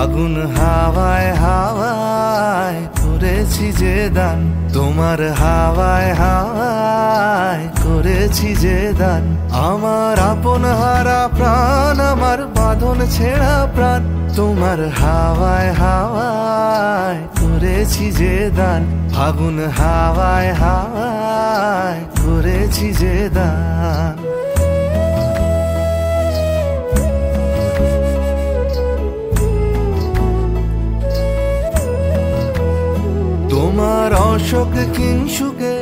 ফাগুন হাওয়ায় হাওয়ায় করেছি যে দান, তোমার হাওয়ায় হাওয়ায় করেছি যে দান। আমার আপন হারা প্রাণ, আমার বাঁধন ছেঁড়া প্রাণ, তোমার হাওয়ায় হাওয়ায় করেছি যে দান। ফাগুন হাওয়ায় হাওয়ায় করেছি যে দান। তোমার অশোক কিংসুকে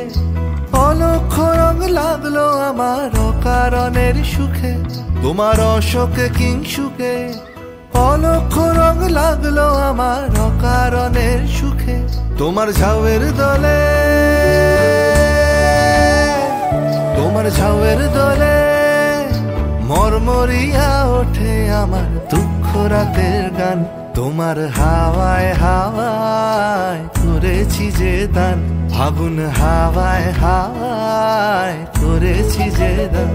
অলক্ষ রং লাগলো আমার অকারণের সুখে। তোমার অশোক কিংসুকে অলক্ষ রং লাগলো আমার অকারণের সুখে। তোমার ঝাউয়ের দলে, তোমার ঝাউয়ের দলে মরমরিয়া ওঠে আমার দুঃখ রাতের গান। তোমার হাওয়ায় হাওয়ায় করেছি যে দান, ফাগুন হাওয়ায় হাওয়ায় করেছি যে দান।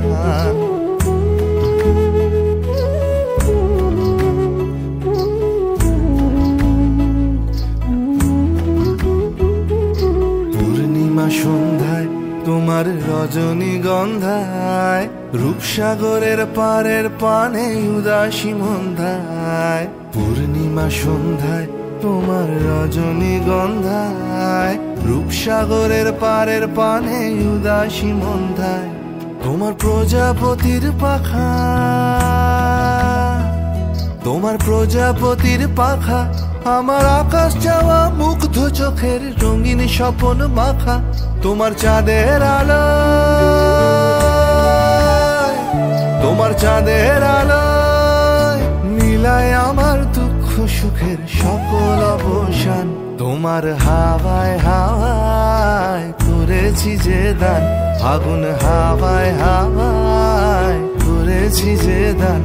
পূর্ণিমা সন্ধ্যায় তোমার রজনীগন্ধায়, রূপসাগরের পারের পানে উদাসী মন্ধায়। পূর্ণিমা সন্ধ্যায় তোমার রজনীগন্ধায়, রূপসাগরের পারের পানে উদাসী মন্ধায়। তোমার প্রজাপতির পাখা, তোমার প্রজাপতির পাখা আমার আকাশ যাওয়া মুগ্ধ চোখের রঙিন স্বপন মাখা। তোমার চাঁদের আলো, তোমার চাঁদের আলো মিলায় আমার দুঃখ সুখের সকল অবসান। তোমার হাওয়ায় হাওয়ায় করেছি যে দান, ফাগুন হাওয়ায় হাওয়ায় করেছি যে দান।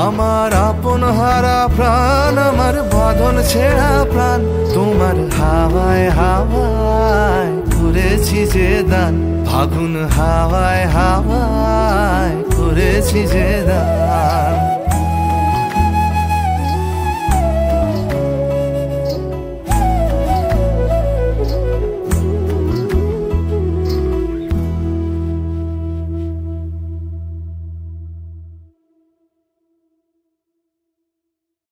আমার আপন হারা প্রাণ, আমার বাঁধন ছেঁড়া প্রাণ, তোমার হাওয়ায় হাওয়ায় করেছি যে দান। ফাগুন হাওয়ায় হাওয়ায় করেছি যে দান।